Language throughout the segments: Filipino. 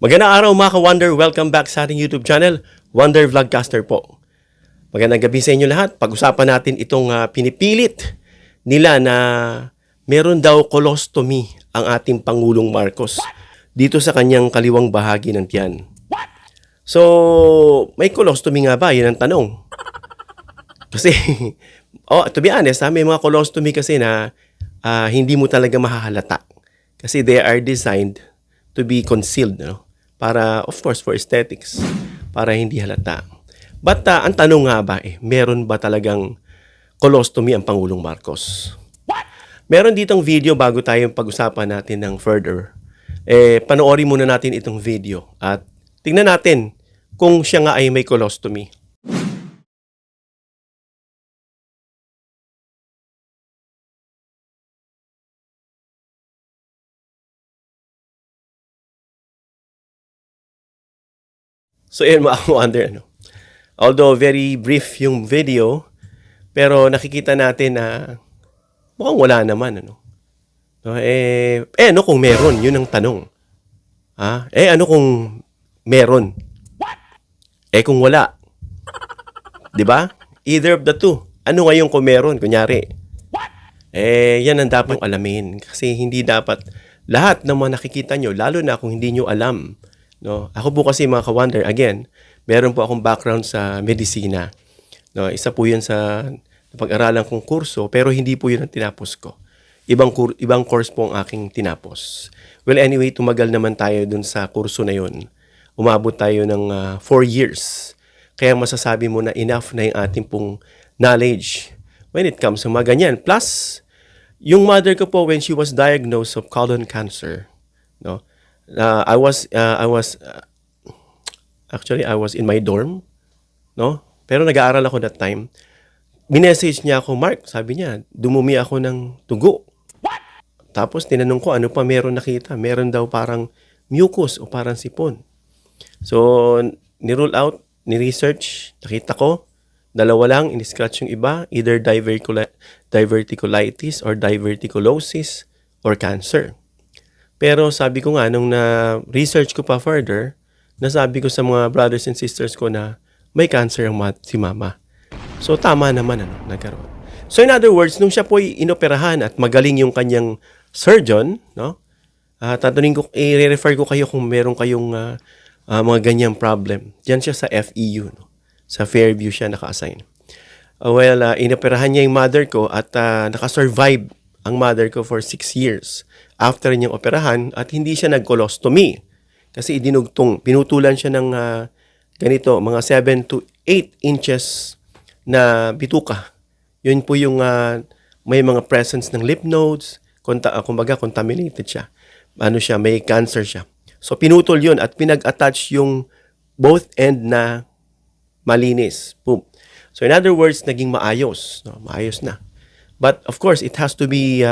Magandang araw mga ka-Wonder. Welcome back sa ating YouTube channel, Wonder Vlogcaster po. Magandang gabi sa inyo lahat. Pag-usapan natin itong pinipilit nila na meron daw colostomy ang ating Pangulong Marcos dito sa kanyang kaliwang bahagi ng tiyan. So, may colostomy nga ba? Yan ang tanong. Kasi, to be honest, may mga colostomy kasi na hindi mo talaga mahahalata. Kasi they are designed to be concealed, no? Para, of course, for aesthetics, para hindi halata. But ang tanong nga ba, meron ba talagang colostomy ang Pangulong Marcos? Meron ditong video bago tayo pag-usapan natin ng further. Panoorin muna natin itong video at tingnan natin kung siya nga ay may colostomy. So, yun mga ka-Wonder, ano? Although very brief yung video, pero nakikita natin na mukhang wala naman, ano? No, ano kung meron? Yun ang tanong. Ano kung meron? Kung wala. 'Di ba? Either of the two. Ano ngayon kung meron? Kunyari. Yan ang dapat alamin. Kasi hindi dapat lahat ng mga nakikita nyo, lalo na kung hindi nyo alam. No? Ako po kasi mga ka-Wonder, again, meron po akong background sa medisina. No? Isa po yun sa pag-aralan kong kurso, pero hindi po yun ang tinapos ko. Ibang course po ang aking tinapos. Well, anyway, tumagal naman tayo dun sa kurso na yun. Umabot tayo ng 4 years. Kaya masasabi mo na enough na yung ating pong knowledge when it comes sa mga ganyan. Plus, yung mother ko po when she was diagnosed of colon cancer, no? I was in my dorm, no? Pero nag-aaral ako that time. Minessage niya ako, Mark, sabi niya, dumumi ako ng tugo. Tapos tinanong ko, ano pa meron nakita? Meron daw parang mucus o parang sipon. So, ni-rule out, ni-research, nakita ko, dalawa lang, in-scratch yung iba, either diverticulitis or diverticulosis or cancer. Pero sabi ko nga, nung na-research ko pa further, nasabi ko sa mga brothers and sisters ko na may cancer ang si mama. So, tama naman, nagkaroon. So, in other words, nung siya po inoperahan at magaling yung kanyang surgeon, no? I-refer ko kayo kung meron kayong mga ganyang problem. Diyan siya sa FEU, no? Sa Fairview siya naka-assign. Inoperahan niya yung mother ko at nakasurvive ang mother ko for 6 years after niyang operahan at hindi siya nag-colostomy. Kasi pinutulan siya ng ganito, mga 7 to 8 inches na bituka. Yun po yung may mga presence ng lymph nodes, kumbaga contaminated siya. May cancer siya. So pinutol yun at pinag-attach yung both end na malinis. Boom. So in other words, naging maayos. No? Maayos na. But of course, it has to be,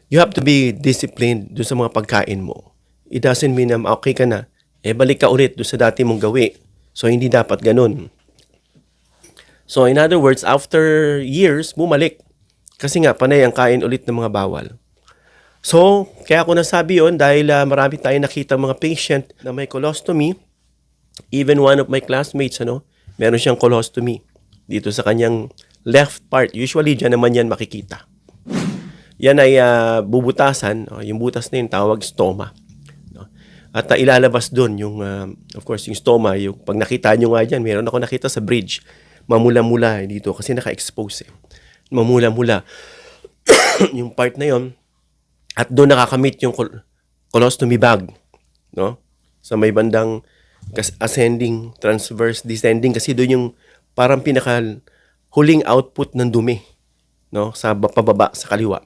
you have to be disciplined doon sa mga pagkain mo. It doesn't mean na okay ka na, balik ka ulit doon sa dati mong gawi. So hindi dapat ganun. So in other words, after years, bumalik. Kasi nga, panay ang kain ulit ng mga bawal. So, kaya ako nasabi yun dahil marami tayong nakita mga patient na may colostomy. Even one of my classmates, meron siyang colostomy dito sa kanyang left part. Usually, dyan naman yan makikita. Yan ay bubutasan. Yung butas na yun, tawag stoma. At ilalabas doon yung, of course, yung stoma. Yung, pag nakita nyo nga dyan, meron ako nakita sa bridge. Mamula-mula dito kasi naka-expose. Mamula-mula. Yung part na yon. At doon nakakamit yung colostomy bag. No? Sa may bandang ascending, transverse, descending. Kasi doon yung parang huling output ng dumi, no, sa pababa sa kaliwa.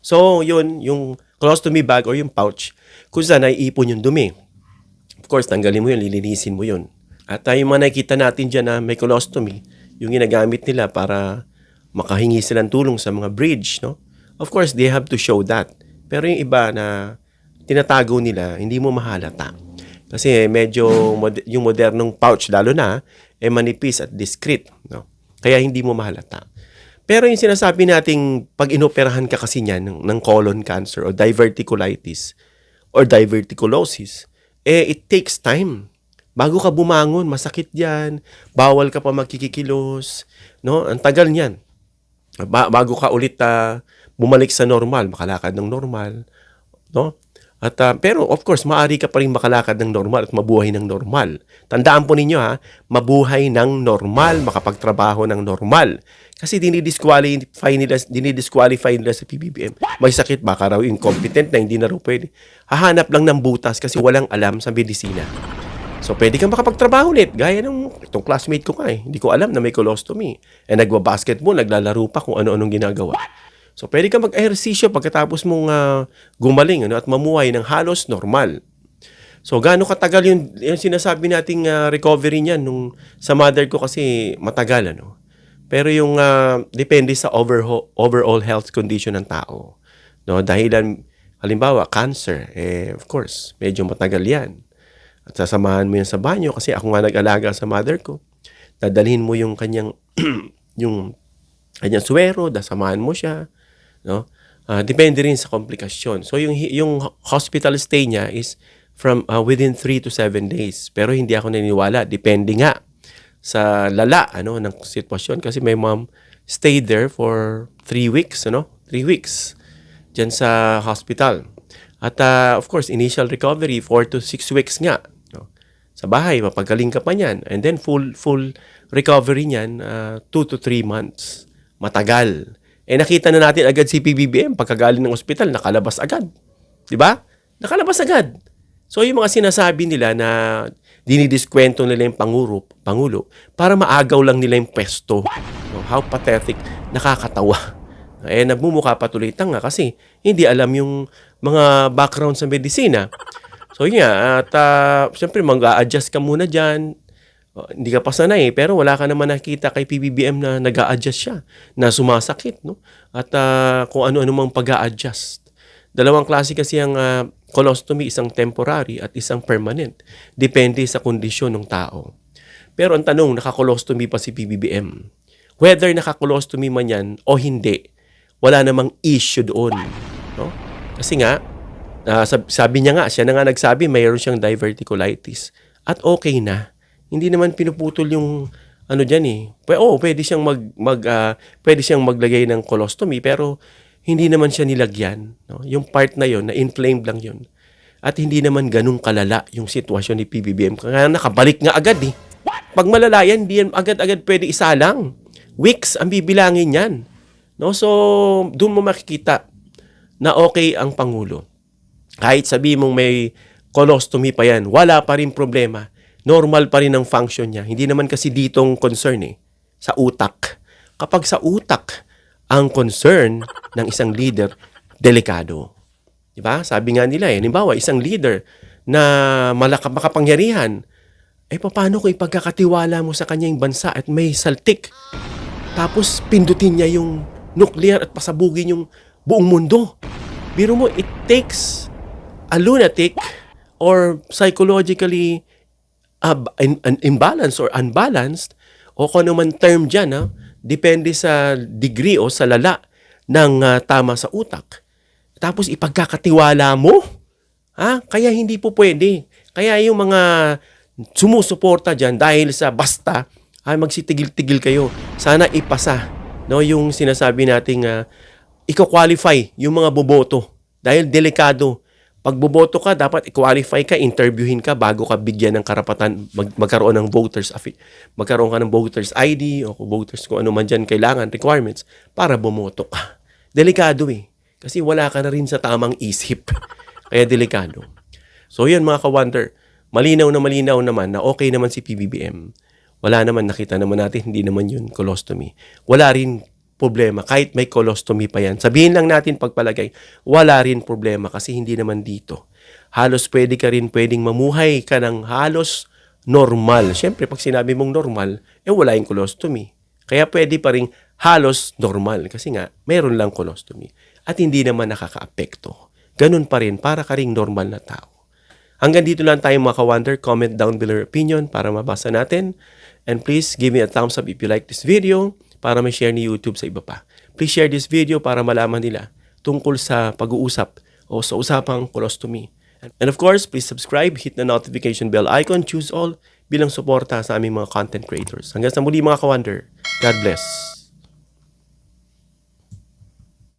So, yun, yung colostomy bag or yung pouch, kung saan naiipon yung dumi. Of course, tanggalin mo yun, lilinisin mo yun. At yung mga nakikita natin dyan na may colostomy, yung ginagamit nila para makahingi silang tulong sa mga bridge, no? Of course, they have to show that. Pero yung iba na tinatago nila, hindi mo mahalata. Kasi medyo yung modernong pouch, lalo na, manipis at discreet, no? Kaya hindi mo mahalata. Pero yung sinasabi nating pag inoperahan ka kasi niyan ng colon cancer o diverticulitis or diverticulosis, it takes time. Bago ka bumangon, masakit yan, bawal ka pa magkikikilos, no? Ang tagal niyan. Bago ka ulit bumalik sa normal, makalakad ng normal, no? At pero of course, maaari ka pa rin makalakad ng normal at mabuhay ng normal. Tandaan po ninyo mabuhay ng normal, makapagtrabaho ng normal. Kasi dinidisqualify nila sa PBBM. May sakit, baka raw incompetent na hindi na raw pwede. Hahanap lang ng butas kasi walang alam sa medisina. So, pwede kang makapagtrabaho ulit. Gaya ng itong classmate ko hindi ko alam na may colostomy. Nagbabasketball, naglalaro pa kung ano-anong ginagawa. So, pwede kang mag-ehersisyo pagkatapos mong gumaling at mamuhay ng halos normal. So, gaano katagal yung sinasabi nating recovery niyan sa mother ko kasi matagal, Pero yung depende sa overall health condition ng tao. No? Dahilan, halimbawa, cancer, of course, medyo matagal yan. At sasamahan mo yan sa banyo kasi ako nga nag-alaga sa mother ko. Dadalhin mo yung kanyang suwero, dasamahan mo siya, no? Depende rin sa komplikasyon. So yung hospital stay niya is from within 3 to 7 days. Pero hindi ako naniniwala, depende nga sa lala ng sitwasyon kasi may mom stayed there for 3 weeks, 3 weeks diyan sa hospital. At of course, initial recovery 4 to 6 weeks nga. Sa bahay, mapagaling ka pa niyan. And then full recovery niyan 2 to 3 months. Matagal. Nakita na natin agad si PBBM pagkagaling ng ospital, nakalabas agad. 'Di ba? Nakalabas agad. So yung mga sinasabi nila na dinidiskwento nila yung Pangulo para maagaw lang nila yung pwesto. How pathetic. Nakakatawa. Nagmumukha pa tuloy tanga kasi hindi alam yung mga background sa medisina. So yun nga, at siyempre mag-a-adjust ka muna dyan. Hindi ka pa sanay, pero wala ka naman nakita kay PBBM na nag-a-adjust siya, na sumasakit, no? At kung ano-ano mang pag-a-adjust. Dalawang klase kasi ang colostomy, isang temporary at isang permanent. Depende sa kondisyon ng tao. Pero ang tanong, naka-colostomy pa si PBBM. Whether naka-colostomy man yan o hindi, wala namang issue doon. No? Kasi nga, sabi niya nga, siya na nga nagsabi, mayroon siyang diverticulitis. At okay na. Hindi naman pinuputol yung dyan pwede siyang pwede siyang maglagay ng colostomy pero hindi naman siya nilagyan, no? Yung part na yon na inflamed lang yon. At hindi naman ganun kalala yung sitwasyon ni PBBM. Kaya nakabalik nga agad Pag malala yan, hindi yan agad-agad pwede isalang. Weeks ang bibilangin yan. No? So, doon mo makikita na okay ang Pangulo. Kahit sabi mong may colostomy pa yan, wala pa rin problema. Normal pa rin ang function niya. Hindi naman kasi ditong concern sa utak. Kapag sa utak ang concern ng isang leader, delikado. Diba? Sabi nga nila halimbawa, isang leader na makapangyarihan, paano kung ipagkakatiwala mo sa kanyang bansa at may saltik? Tapos pindutin niya yung nuclear at pasabugin yung buong mundo. Biro mo, it takes a lunatic or psychologically imbalance or unbalanced o kung ano man term dyan, depende sa degree o sa lala ng tama sa utak. Tapos ipagkakatiwala mo, kaya hindi po pwede. Kaya yung mga sumusuporta dyan dahil sa basta, magsitigil-tigil kayo. Sana ipasa, no, yung sinasabi nating i-qualify yung mga boboto. Dahil delikado. Pag boboto ka, dapat i-qualify ka, interviewin ka bago ka bigyan ng karapatan magkaroon ng magkaroon ka ng voters ID o voters kung ano man dyan kailangan, requirements, para bumoto ka. Delikado Kasi wala ka na rin sa tamang isip. Kaya delikado. So yun mga ka-wonder, malinaw naman na okay naman si PBBM. Wala naman, nakita naman natin, hindi naman yun colostomy. Wala rin problema, kahit may colostomy pa yan. Sabihin lang natin pagpalagay, wala rin problema kasi hindi naman dito. Halos pwedeng mamuhay ka ng halos normal. Siyempre, pag sinabi mong normal, wala yung colostomy. Kaya pwede pa rin halos normal kasi nga, mayroon lang colostomy. At hindi naman nakakaapekto. Ganun pa rin, para ka ring normal na tao. Hanggang dito lang tayo mga ka-wonder. Comment down below your opinion para mabasa natin. And please give me a thumbs up if you like this video para may share ni YouTube sa iba pa. Please share this video para malaman nila tungkol sa pag-uusap o sa usapang colostomy And of course, please subscribe, hit the notification bell icon, choose all bilang suporta sa aming mga content creators. Hanggang sa muli mga ka-Wonder, God bless.